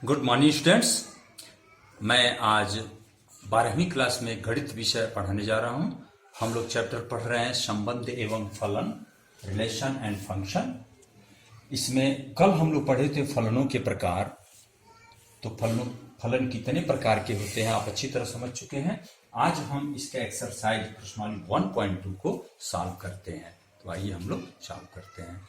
Good morning students. मैं आज 12वीं क्लास में गणित विषय पढ़ाने जा रहा हूं। हम लोग चैप्टर पढ़ रहे हैं संबंध एवं फलन, रिलेशन एंड फंक्शन। इसमें कल हम लोग पढ़े थे फलनों के प्रकार। तो फलन कितने प्रकार के होते हैं आप अच्छी तरह समझ चुके हैं। आज हम इसका एक्सरसाइज प्रश्नावली 1.2 को सॉल्व करते हैं। तो आइए हम लोग सॉल्व करते हैं।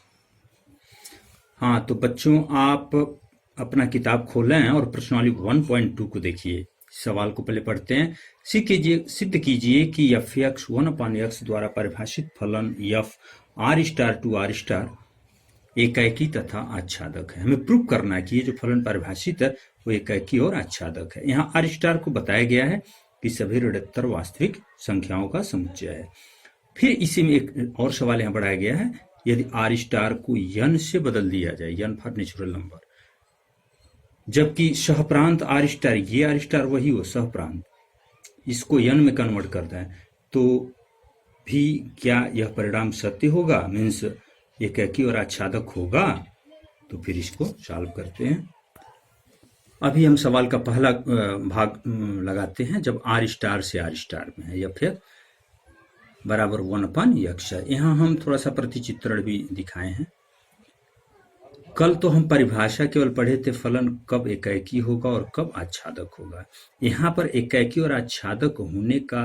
हाँ, तो बच्चों आप अपना किताब खोलें और प्रश्नावली 1.2 को देखिए। सवाल को पहले पढ़ते हैं। सिद्ध कीजिए कि एफ एक्स 1/x द्वारा परिभाषित फलन F R star to R star एकाएकी तथा आच्छादक है। हमें प्रूव करना है कि ये जो फलन परिभाषित है वो एकाएकी और आच्छादक है। यहाँ आर स्टार को बताया गया है कि सभी ऋणात्मक वास्तविक संख्याओं का समुच्चय है। फिर इसी में एक और सवाल यहाँ बढ़ाया गया है, यदि आर स्टार को यन से बदल दिया जाए, यन फॉर नेचुरल नंबर, जबकि सहप्रांत आर स्टार, ये आर स्टार वही हो सहप्रांत, इसको यन में कन्वर्ट करता है, तो भी क्या यह परिणाम सत्य होगा, मीन्स एकाएकी और आच्छादक होगा? तो फिर इसको सॉल्व करते हैं। अभी हम सवाल का पहला भाग लगाते हैं। जब आर स्टार से आर स्टार में है या फिर बराबर 1/x है। यहाँ हम थोड़ा सा प्रतिचित्रण भी दिखाए हैं। कल तो हम परिभाषा केवल पढ़े थे, फलन कब एकाएकी होगा और कब आच्छादक होगा। यहाँ पर एकाएकी और आच्छादक होने का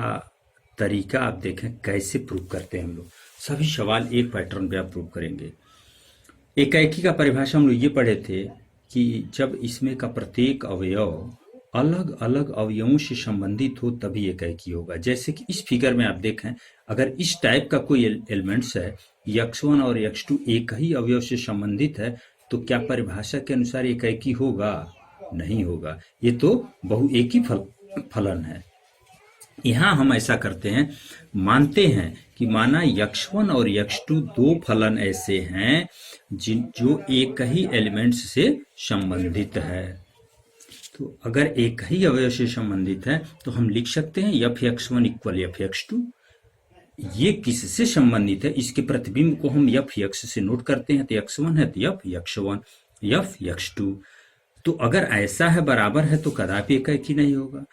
तरीका आप देखें कैसे प्रूव करते हैं हम लोग। सभी सवाल एक पैटर्न पे आप प्रूव करेंगे। एकाएकी का परिभाषा हम लोग ये पढ़े थे कि जब इसमें का प्रत्येक अवयव अलग अलग अवयवों से संबंधित हो तभी एकाएकी होगा। जैसे कि इस फिगर में आप देखें, अगर इस टाइप का कोई एलिमेंट्स है, x1 और x2 एक ही अवयव से संबंधित है, तो क्या परिभाषा के अनुसार एकाएकी होगा? नहीं होगा। ये तो बहुएकी फलन है। यहाँ हम ऐसा करते हैं, मानते हैं कि माना x1 और x2 दो फलन ऐसे हैं जो एक ही एलिमेंट्स से संबंधित है। तो अगर एक ही अवयव से संबंधित है तो हम लिख सकते हैं f(x1) = f(x2)। ये किससे संबंधित है, इसके प्रतिबिंब को हम f(x) से नोट करते हैं। तो x1 है तो f(x1), f(x2). तो अगर ऐसा है, बराबर है, तो कदापि एकाएकी नहीं होगा।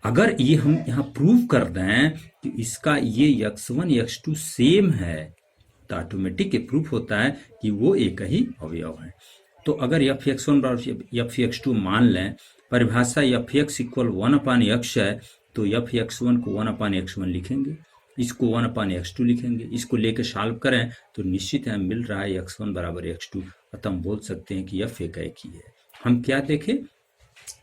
अगर ये हम यहाँ प्रूव कर दें कि इसका ये x1 x2 सेम है, तो ऑटोमेटिक ये प्रूफ होता है कि वो एक ही अवयव है। तो अगर f(x1) बराबर f(x2) मान लें, परिभाषा f(x) = 1/x है, तो f(x1) को 1/x1 लिखेंगे, इसको 1/x2 लिखेंगे, इसको लेके सॉल्व करें तो निश्चित है मिल रहा है x1 बराबर x2। अतः हम बोल सकते हैं कि f एकाएकी है। हम क्या देखें,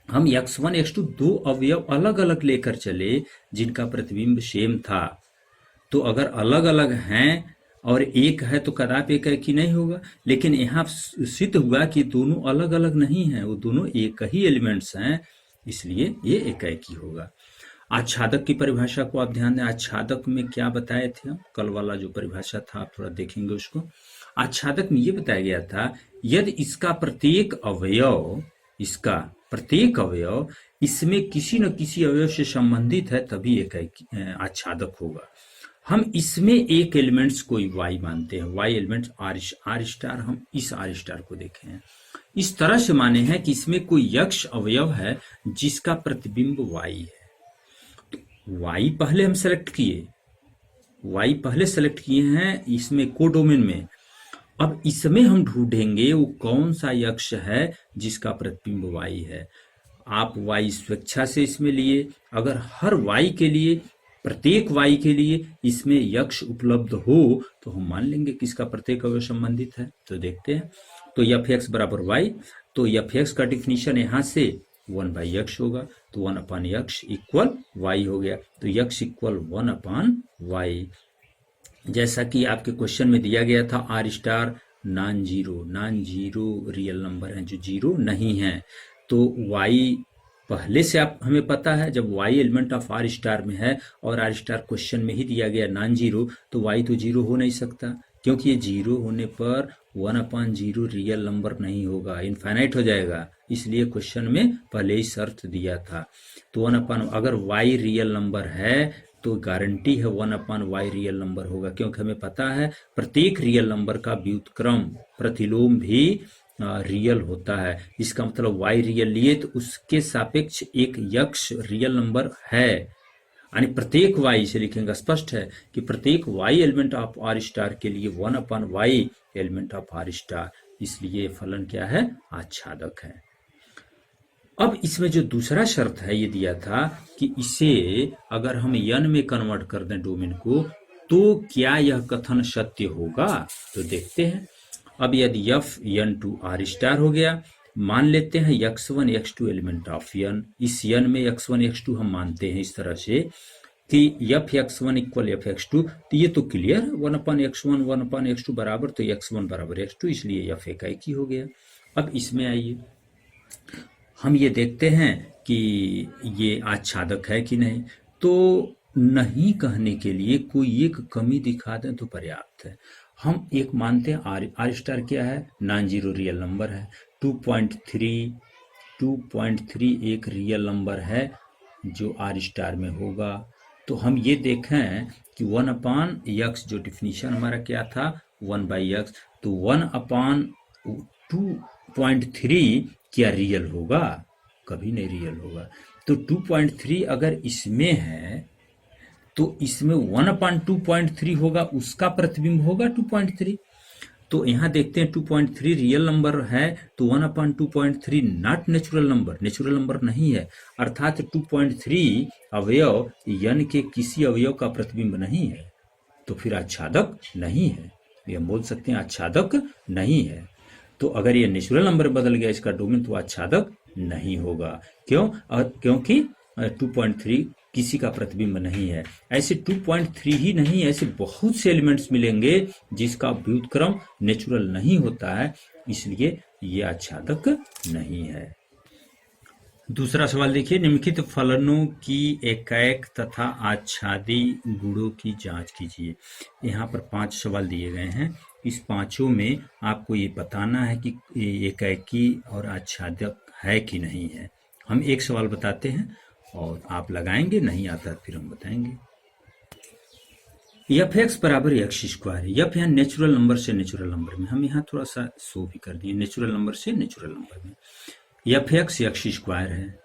हम x1 x2 दो अवयव अलग अलग लेकर चले जिनका प्रतिबिंब सेम था। तो अगर अलग अलग हैं और एक है तो कदापि एकाएकी नहीं होगा। लेकिन यहाँ सिद्ध हुआ कि दोनों अलग अलग नहीं हैं, वो दोनों एक ही एलिमेंट्स हैं, इसलिए ये एकाएकी होगा। आच्छादक की परिभाषा को आप ध्यान दें। आच्छादक में क्या बताए थे हम, कल वाला जो परिभाषा था आप थोड़ा देखेंगे उसको। आच्छादक में ये बताया गया था, यदि इसका प्रत्येक अवयव इसमें किसी न किसी अवयव से संबंधित है तभी एकाएकी आच्छादक होगा। हम इसमें एक एलिमेंट्स को y मानते हैं, y एलिमेंट्स आर स्टार, हम इस आर स्टार को देखे हैं। इस तरह से माने हैं कि इसमें कोई यक्ष अवयव है जिसका प्रतिबिंब y है। तो y पहले हम सेलेक्ट किए हैं इसमें कोडोमेन में। अब इसमें हम ढूंढेंगे वो कौन सा यक्ष है जिसका प्रतिबिंब y है। आप y स्वेच्छा से इसमें लिए, अगर हर y के लिए, प्रत्येक y के लिए इसमें यक्ष उपलब्ध हो तो हम मान लेंगे कि इसका प्रत्येक अवयव संबंधित है। तो देखते हैं। तो f(x) बराबर y, तो f(x) का डिफिनीशन यहाँ से 1/x होगा, तो 1/x = y हो गया। तो x = 1/y। जैसा कि आपके क्वेश्चन में दिया गया था, R star non zero real number है जो जीरो नहीं है। तो y पहले से आप हमें पता है, जब y element of R star में है और आर स्टार क्वेश्चन में ही दिया गया नॉन जीरो, तो y तो जीरो हो नहीं सकता, क्योंकि ये जीरो होने पर 1/0 रियल नंबर नहीं होगा, इनफाइनाइट हो जाएगा। इसलिए क्वेश्चन में पहले ही शर्त दिया था। तो अगर y रियल नंबर है तो गारंटी है 1/y रियल नंबर होगा, क्योंकि हमें पता है प्रत्येक रियल नंबर का व्युत्क्रम प्रतिलोम भी रियल होता है। इसका मतलब y रियल लिए तो उसके सापेक्ष एक यक्ष रियल नंबर है, यानी प्रत्येक y से लिखेंगे, स्पष्ट है कि प्रत्येक y element of R star के लिए 1/y element of R star, इसलिए फलन क्या है, आच्छादक है। अब इसमें जो दूसरा शर्त है ये दिया था कि इसे अगर हम n में कन्वर्ट कर दें डोमेन को, तो क्या यह कथन सत्य होगा, तो देखते हैं। अब यदि f n to r star हो गया, मान लेते हैं x1 x2 element of n, इस n में x1 x2 हम मानते हैं इस तरह से कि f x1 equal f x2, तो ये तो क्लियर 1/x1 1/x2 बराबर, तो x1 बराबर x2, इसलिए f एक ही हो गया। अब इसमें आइए हम ये देखते हैं कि ये आच्छादक है कि नहीं, तो नहीं कहने के लिए कोई एक कमी दिखा दें तो पर्याप्त है। हम एक मानते हैं आर स्टार क्या है, नॉन जीरो रियल नंबर है, 2.3 एक रियल नंबर है जो आर स्टार में होगा। तो हम ये देखें कि 1/x जो डिफिनीशन हमारा क्या था 1/x, तो 1/2.3 क्या रियल होगा, कभी नहीं रियल होगा। तो 2.3 अगर इसमें है तो इसमें 1/2.3 होगा, उसका प्रतिबिंब होगा 2.3। तो यहाँ देखते हैं 2.3 रियल नंबर है, तो 1/2.3 नॉट नेचुरल नंबर नहीं है, अर्थात 2.3 अवयव n के किसी अवयव का प्रतिबिंब नहीं है, तो फिर आच्छादक नहीं है, ये हम बोल सकते हैं आच्छादक नहीं है। तो अगर ये नेचुरल नंबर बदल गया इसका डोमेन, तो आच्छादक नहीं होगा। क्यों? क्योंकि 2.3 किसी का प्रतिबिंब नहीं है। ऐसे 2.3 ही नहीं, ऐसे बहुत से एलिमेंट्स मिलेंगे जिसका व्युत्क्रम नेचुरल नहीं होता है, इसलिए ये आच्छादक नहीं है। दूसरा सवाल देखिए, निम्नलिखित फलनों की एकैक तथा आच्छादी गुणों की जांच कीजिए। यहाँ पर 5 सवाल दिए गए हैं, इस पांचों में आपको ये बताना है कि एकैकी और आच्छादक है कि नहीं है। हम एक सवाल बताते हैं और आप लगाएंगे, नहीं आता फिर हम बताएंगे। f(x) बराबर x स्क्वायर, f यहाँ नेचुरल नंबर से नेचुरल नंबर में, हम यहाँ थोड़ा सा शो भी कर दिए, नेचुरल नंबर से नेचुरल नंबर में f(x) x स्क्वायर है।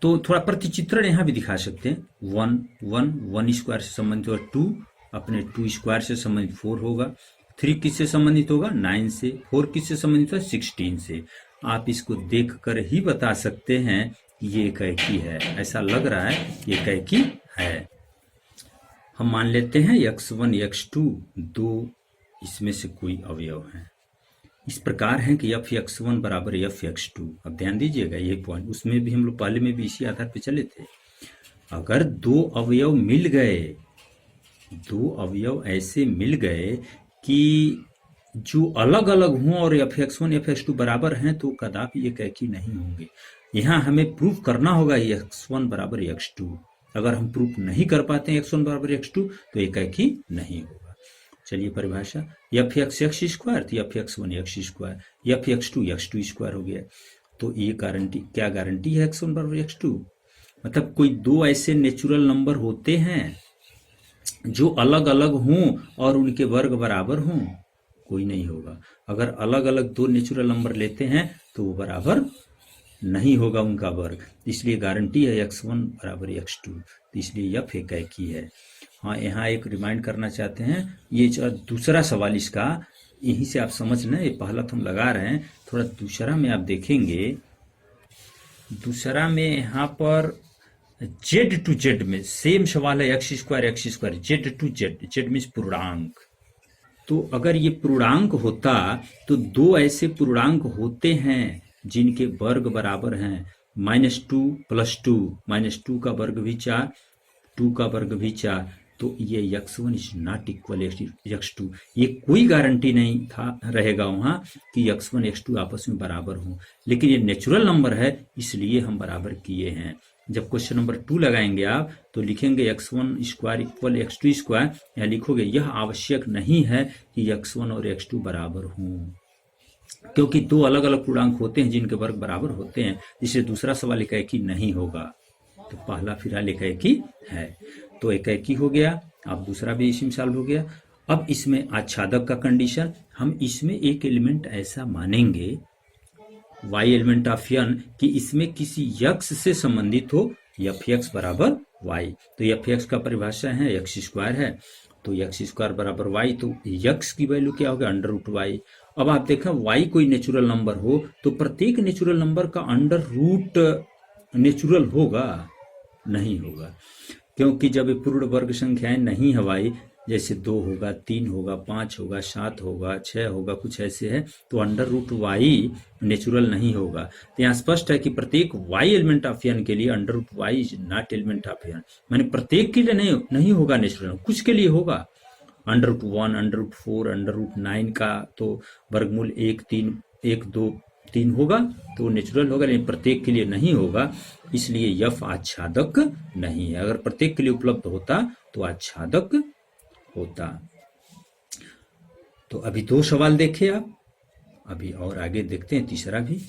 तो थोड़ा प्रतिचित्रण यहाँ भी दिखा सकते हैं, 1 स्क्वायर से संबंधित होगा, 2 अपने 2 स्क्वायर से संबंधित 4 होगा, 3 किससे संबंधित होगा 9 से, 4 किससे संबंधित है 16 से। आप इसको देखकर ही बता सकते हैं कि ये एकैकी है, ऐसा लग रहा है ये एकैकी है। हम मान लेते हैं x1 x2 दो इसमें से कोई अवयव है, इस प्रकार है कि f(x1) बराबर f(x2). अब ध्यान दीजिएगा ये पॉइंट, उसमें भी हम लोग पहले में भी इसी आधार पे चले थे। अगर दो अवयव मिल गए, दो अवयव ऐसे मिल गए कि जो अलग अलग हों और f(x1) f(x2) बराबर हैं, तो कदापि एकैकी नहीं होंगे। यहाँ हमें प्रूफ करना होगा x1 बराबर x2। अगर हम प्रूफ नहीं कर पाते हैं x1 बराबर x2, तो एकैकी नहीं होगा। चलिए परिभाषा, f(x) x स्क्वायर, तो f(x1) x square, f(x2) x2 square हो गया। तो ये गारंटी, क्या गारंटी है x1 बराबर x2? मतलब कोई दो ऐसे नेचुरल नंबर होते हैं जो अलग अलग हों और उनके वर्ग बराबर हों, कोई नहीं होगा। अगर अलग अलग दो नेचुरल नंबर लेते हैं तो वो बराबर नहीं होगा उनका वर्ग, इसलिए गारंटी है x1 बराबर x2, तो इसलिए f एकैकी है। हाँ, यहाँ एक रिमाइंड करना चाहते हैं, ये दूसरा सवाल इसका, यहीं से आप समझ लें, ये पहला तो हम लगा रहे हैं, थोड़ा दूसरा में आप देखेंगे, दूसरा में यहाँ पर z टू z में सेम सवाल है, x square z to z means पूर्णांक। तो अगर ये पूर्णांक होता तो दो ऐसे पूर्णांक होते हैं जिनके वर्ग बराबर हैं, -2 + 2, -2 का वर्ग भी 4, 2 का वर्ग भी 4, तो ये x1 is not equal x2। ये कोई गारंटी नहीं था रहेगा वहाँ कि x1 x2 आपस में बराबर हों, लेकिन ये नेचुरल नंबर है इसलिए हम बराबर किए हैं। जब क्वेश्चन नंबर 2 लगाएंगे आप, तो लिखेंगे x1 square equal x2 square, या लिखोगे यह आवश्यक नहीं है कि x1 और x2 बराबर हों, क्योंकि दो अलग अलग पूर्णांक होते हैं जिनके वर्ग बराबर होते हैं, इसलिए दूसरा सवाल एकैकी नहीं होगा। तो पहला फिलहाल एकैकी है, तो एकैकी हो गया। अब दूसरा भी इसी में सॉल्व हो गया। अब इसमें आच्छादक का कंडीशन, हम इसमें एक एलिमेंट ऐसा मानेंगे y एलिमेंट ऑफ n कि इसमें किसी यक्स से संबंधित हो, एफ एक्स बराबर वाई। तो एफ एक्स का परिभाषा है एक्स स्क्वायर है, तो एक्स स्क्वायर बराबर वाई, तो यक्स की वैल्यू क्या होगा अंडर रूट वाई। अब आप देखें वाई कोई नेचुरल नंबर हो तो प्रत्येक नेचुरल नंबर का अंडर रूट नेचुरल होगा नहीं होगा, क्योंकि जब ये पूर्ण वर्ग संख्याएं नहीं है वाई, जैसे 2 होगा, 3 होगा, 5 होगा, 7 होगा, 6 होगा, कुछ ऐसे है, तो अंडर रूट वाई नेचुरल नहीं होगा। तो यहाँ स्पष्ट है कि प्रत्येक वाई एलिमेंट ऑफ एन के लिए under root Y is not element of N, माने प्रत्येक के लिए नहीं होगा नेचुरल, कुछ के लिए होगा। Under root 1, under root 4, under root 9 का तो वर्गमूल 1, 3, 1, 2, 3 होगा तो नेचुरल होगा, लेकिन प्रत्येक के लिए नहीं होगा, इसलिए यफ आच्छादक नहीं है। अगर प्रत्येक के लिए उपलब्ध होता तो आच्छादक होता। तो अभी 2 सवाल देखे आप, अभी और आगे देखते हैं तीसरा भी।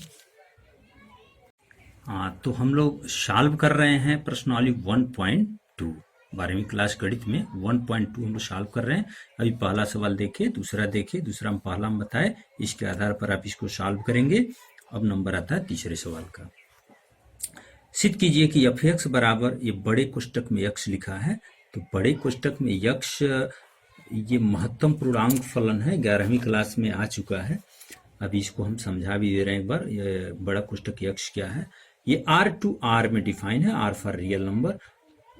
तो हम लोग सॉल्व कर रहे हैं प्रश्नावली 1.2, 12वीं क्लास गणित में 1.2 हम लोग सॉल्व कर रहे हैं। अभी पहला सवाल देखे, दूसरा देखे, दूसरा हम पहला हम बताए, इसके आधार पर आप इसको सॉल्व करेंगे। अब नंबर आता है तीसरे सवाल का। सिद्ध कीजिए कि एफ एक्स बराबर, ये बड़े कोष्टक में यक्स लिखा है, तो बड़े कोष्टक में यक्स ये महत्तम पूर्णांक फलन है, 11वीं क्लास में आ चुका है। अभी इसको हम समझा भी दे रहे हैं एक बार, ये बड़ा कोष्टक यक्स क्या है। ये R टू R में डिफाइन है, R फॉर रियल नंबर।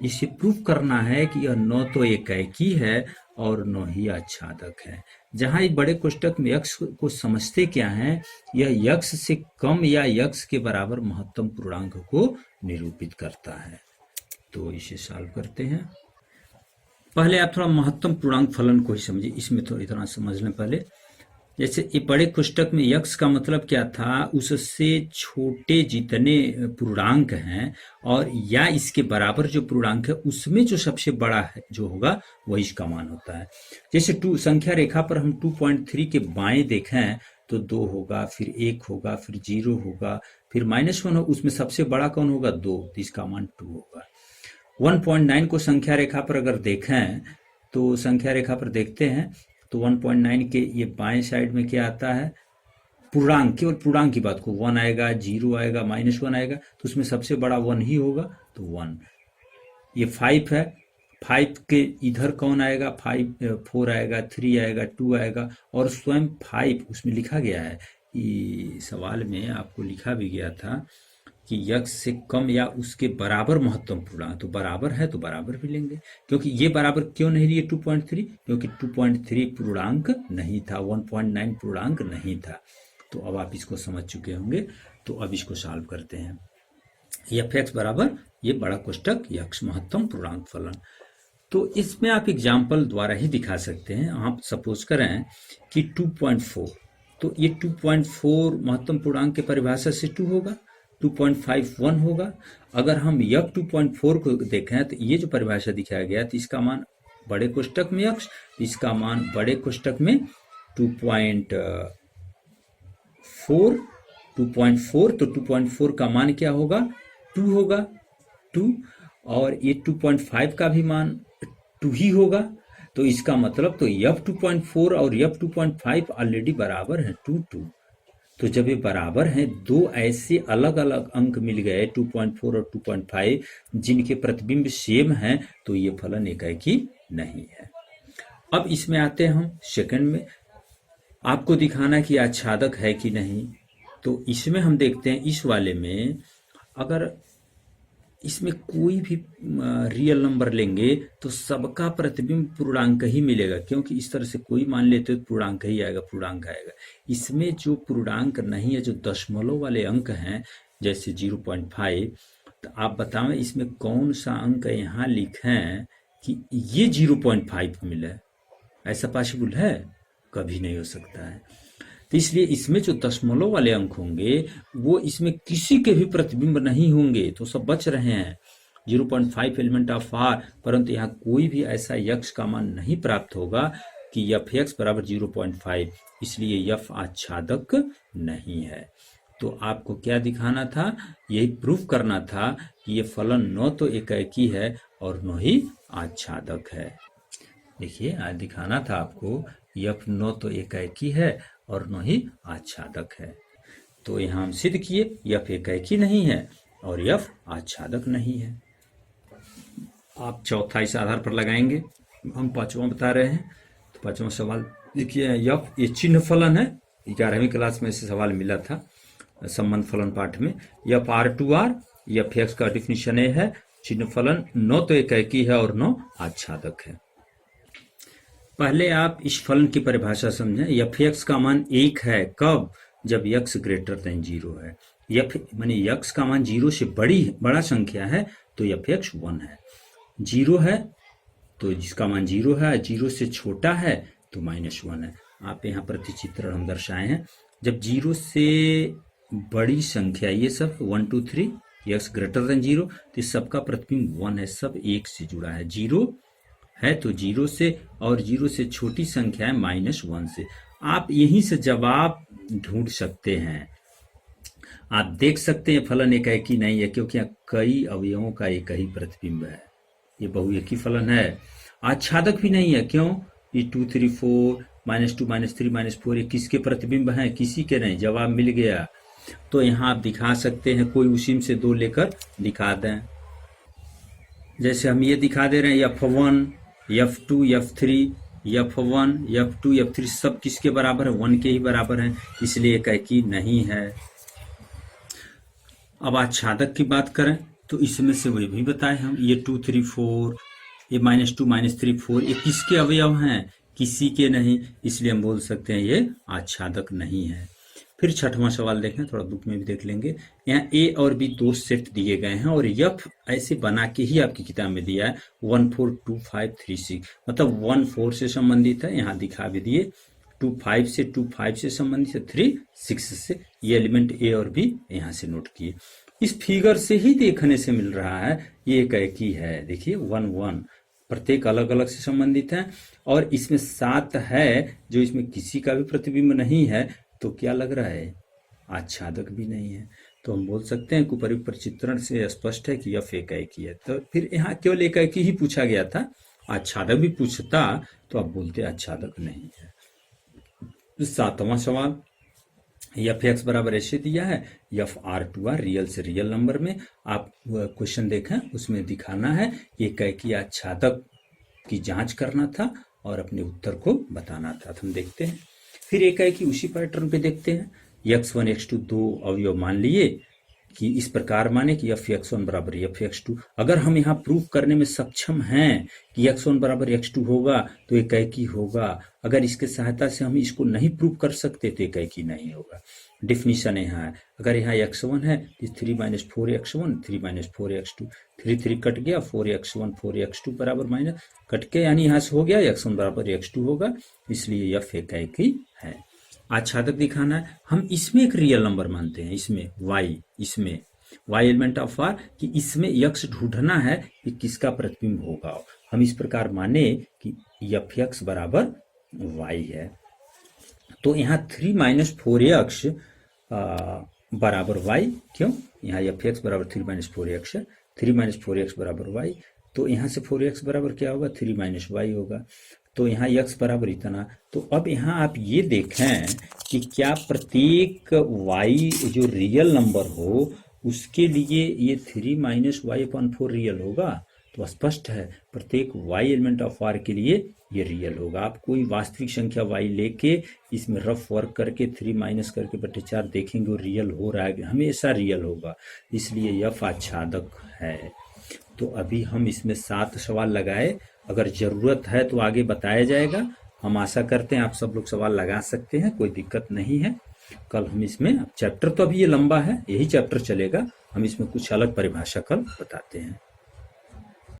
इसे प्रूव करना है कि यह न तो एकाएकी है और न ही आच्छादक है। जहां ये बड़े कोष्टक में यक्स को समझते क्या है, यह यक्स से कम या यक्स के बराबर महत्तम पूर्णांक को निरूपित करता है। तो इसे सॉल्व करते हैं। पहले आप थोड़ा महत्तम पूर्णांक फलन को ही समझिए, इसमें तो इतना समझ लें पहले। जैसे ये बड़े कोष्टक में यक्स का मतलब क्या था, उससे छोटे जितने पूर्णांक हैं और या इसके बराबर जो पूर्णांक है उसमें जो सबसे बड़ा है जो होगा वही इसका मान होता है। जैसे 2 संख्या रेखा पर हम 2.3 के बाएं देखें तो 2 होगा, फिर 1 होगा, फिर 0 होगा, फिर -1 होगा, उसमें सबसे बड़ा कौन होगा 2, तो इसका मान 2 होगा। 1.9 को संख्या रेखा पर अगर देखें तो संख्या रेखा पर देखते हैं तो 1.9 के ये बाएं साइड में क्या आता है, पूर्णांक, केवल पूर्णांक की बात को 1 आएगा, 0 आएगा, -1 आएगा, तो उसमें सबसे बड़ा 1 ही होगा, तो 1। ये 5 है, 5 के इधर कौन आएगा, 4 आएगा, 3 आएगा, 2 आएगा, और स्वयं 5 उसमें लिखा गया है, ये सवाल में आपको लिखा भी गया था कि यक्स से कम या उसके बराबर महत्तम पूर्णांक, तो बराबर है तो बराबर भी लेंगे। क्योंकि ये बराबर क्यों नहीं लिए 2.3, क्योंकि 2.3 पूर्णांक नहीं था, 1.9 पूर्णांक नहीं था। तो अब आप इसको समझ चुके होंगे, तो अब इसको सॉल्व करते हैं। एफ एक्स बराबर ये बड़ा कोष्टक यक्स महत्तम पूर्णांक फलन। तो इसमें आप एग्जाम्पल द्वारा ही दिखा सकते हैं। आप सपोज करें कि 2.4, तो ये 2.4 महत्तम पूर्णांक के परिभाषा से 2 होगा, 2.51 होगा। अगर हम यक 2.4 को देखें तो ये जो परिभाषा दिखाया गया तो इसका मान बड़े कोष्टक में यक्स, इसका मान बड़े कोष्टक में 2.4, तो 2.4 का मान क्या होगा 2 होगा, 2, और ये 2.5 का भी मान 2 ही होगा। तो इसका मतलब तो यफ 2.4 और यफ 2.5 ऑलरेडी बराबर है 2, तो जब ये बराबर हैं, 2 ऐसे अलग अलग अंक मिल गए 2.4 और 2.5 जिनके प्रतिबिंब सेम हैं, तो ये फलन एकाएकी नहीं है। अब इसमें आते हैं हम सेकंड में, आपको दिखाना कि आच्छादक है कि नहीं। तो इसमें हम देखते हैं, इस वाले में अगर इसमें कोई भी रियल नंबर लेंगे तो सबका प्रतिबिंब पूर्णांक ही मिलेगा, क्योंकि इस तरह से कोई मान लेते तो पूर्णांक ही आएगा, पूर्णांक आएगा। इसमें जो पूर्णांक नहीं है, जो दशमलव वाले अंक हैं जैसे 0.5, तो आप बताएं इसमें कौन सा अंक यहाँ लिखें कि ये 0.5 मिले, ऐसा पॉसिबल है? कभी नहीं हो सकता है। तो इसलिए इसमें जो दशमलव वाले अंक होंगे वो इसमें किसी के भी प्रतिबिंब नहीं होंगे, तो सब बच रहे हैं 0.5 एलिमेंट ऑफ आर, परंतु यहाँ कोई भी ऐसा यक्स का मान नहीं प्राप्त होगा कि एफ एक्स बराबर 0.5, इसलिए यफ आच्छादक नहीं है। तो आपको क्या दिखाना था, यही प्रूफ करना था कि ये फलन न तो एकाएकी है और न ही आच्छादक है। देखिए आज दिखाना था आपको यफ न तो एकाएकी है और न ही आच्छादक है। तो यहाँ हम सिद्ध किए यफ एकाएकी नहीं है और यफ आच्छादक नहीं है। आप चौथा इस आधार पर लगाएंगे। हम पांचवा बता रहे हैं। तो पांचवा सवाल देखिए, यफ ये चिन्ह फलन है। 11वीं क्लास में से सवाल मिला था संबंध फलन पाठ में। यफ R2R, यफ एक्स का डिफिनीशन ए है, चिन्ह फलन न तो एकाएकी है और न आच्छादक है। पहले आप इस फलन की परिभाषा समझें। यफ एक्स का मान 1 है कब? जब यक्स ग्रेटर देन 0 है। यफ माने यक्स का मान 0 से बड़ा संख्या है तो यफ एक्स 1 है। 0 है तो जिसका मान 0 है, 0 से छोटा है तो -1 है। आप यहाँ प्रतिचित्रण हम दर्शाए हैं। जब 0 से बड़ी संख्या, ये सब 1 2 3 यक्स ग्रेटर देन 0, तो इस सबका प्रतिबिंब 1 है, सब 1 से जुड़ा है। 0 है तो 0 से, और 0 से छोटी संख्या है -1 से। आप यहीं से जवाब ढूंढ सकते हैं। आप देख सकते हैं फलन एकाएकी नहीं है क्योंकि यहाँ कई अवयवों का एक ही प्रतिबिंब है। ये बहुएकी फलन है। आच्छादक भी नहीं है। क्यों? ये 2 3 4 -2 -3 -4 ये किसके प्रतिबिंब हैं? किसी के नहीं। जवाब मिल गया। तो यहाँ आप दिखा सकते हैं, कोई उसी में से 2 लेकर दिखा दें। जैसे हम ये दिखा दे रहे हैं, F1 F2 F3 F1 F2 F3 सब किसके बराबर है? 1 के ही बराबर है, इसलिए एकाएकी नहीं है। अब आच्छादक की बात करें तो इसमें से वही भी बताए हम। ये 2 3 4 ये -2 -3 4 ये किसके अवयव हैं? किसी के नहीं, इसलिए हम बोल सकते हैं ये आच्छादक नहीं है। फिर छठवां सवाल देखें, थोड़ा बुक में भी देख लेंगे। यहाँ ए और बी 2 सेट दिए गए हैं और यफ ऐसे बना के ही आपकी किताब में दिया है 1 4 2 5 3 6, मतलब 1 4 से संबंधित है, यहाँ दिखा भी दिए। 2 5 से 2 5 से संबंधित है, 3 6 से। ये एलिमेंट ए और बी यहाँ से नोट किए। इस फिगर से ही देखने से मिल रहा है ये एकाएकी है। देखिए 1 1 प्रत्येक अलग अलग से संबंधित है और इसमें 7 है जो इसमें किसी का भी प्रतिबिंब नहीं है। तो क्या लग रहा है? आच्छादक भी नहीं है। तो हम बोल सकते हैं कि उपयुक्त चित्रण से स्पष्ट है कि यफ एकाएकी है। तो फिर यहाँ केवल एकाएकी ही पूछा गया था, आच्छादक भी पूछता तो आप बोलते आच्छादक नहीं है। 7वां सवाल, यफ एक्स बराबर ऐसे दिया है, यफ R2R रियल से रियल नंबर में। आप क्वेश्चन देखें, उसमें दिखाना है एकाएकी आच्छादक की जांच करना था और अपने उत्तर को बताना था। तो हम देखते हैं। फिर एकाएकी उसी पैटर्न पे देखते हैं। x1 x2 2 अवयव मान लिए कि इस प्रकार माने कि यफ x1 बराबर यफ x2। अगर हम यहाँ प्रूफ करने में सक्षम हैं कि x1 बराबर x2 होगा तो एकाएकी होगा। अगर इसके सहायता से हम इसको नहीं प्रूफ कर सकते तो एकाएकी नहीं होगा। डिफिनीशन यहाँ है, अगर यहाँ x1 है तो 3 - 4x1 3 - 4x2, 3 3 कट गया, 4x1 4x2 बराबर माइनस कट के, यानी यहाँ से हो गया x1 बराबर x2 होगा, इसलिए यफ एकाएकी है। आच्छादक दिखाना है, हम इसमें एक रियल नंबर मानते हैं, इसमें y एलिमेंट ऑफ r, कि इसमें यक्स ढूंढना है कि किसका प्रतिबिंब होगा। हम इस प्रकार माने कि यफ एक्स बराबर y है। तो यहाँ 3 - 4x बराबर y, क्यों? यहाँ यफ एक्स बराबर 3 - 4x है, 3 - 4x बराबर y। तो यहाँ से 4x बराबर क्या होगा? 3 - y होगा। तो यहाँ x बराबर इतना। तो अब यहाँ आप ये देखें कि क्या प्रत्येक y जो रियल नंबर हो उसके लिए ये 3 - y/4 रियल होगा? तो स्पष्ट है प्रत्येक y एलिमेंट ऑफ r के लिए ये रियल होगा। आप कोई वास्तविक संख्या y लेके इसमें रफ वर्क करके 3 माइनस करके बटे 4 देखेंगे वो रियल हो रहा है, हमेशा रियल होगा, इसलिए यफ आच्छादक है। तो अभी हम इसमें 7 सवाल लगाए, अगर जरूरत है तो आगे बताया जाएगा। हम आशा करते हैं आप सब लोग सवाल लगा सकते हैं, कोई दिक्कत नहीं है। कल हम इसमें, चैप्टर तो अभी ये लंबा है, यही चैप्टर चलेगा, हम इसमें कुछ अलग परिभाषा कल बताते हैं।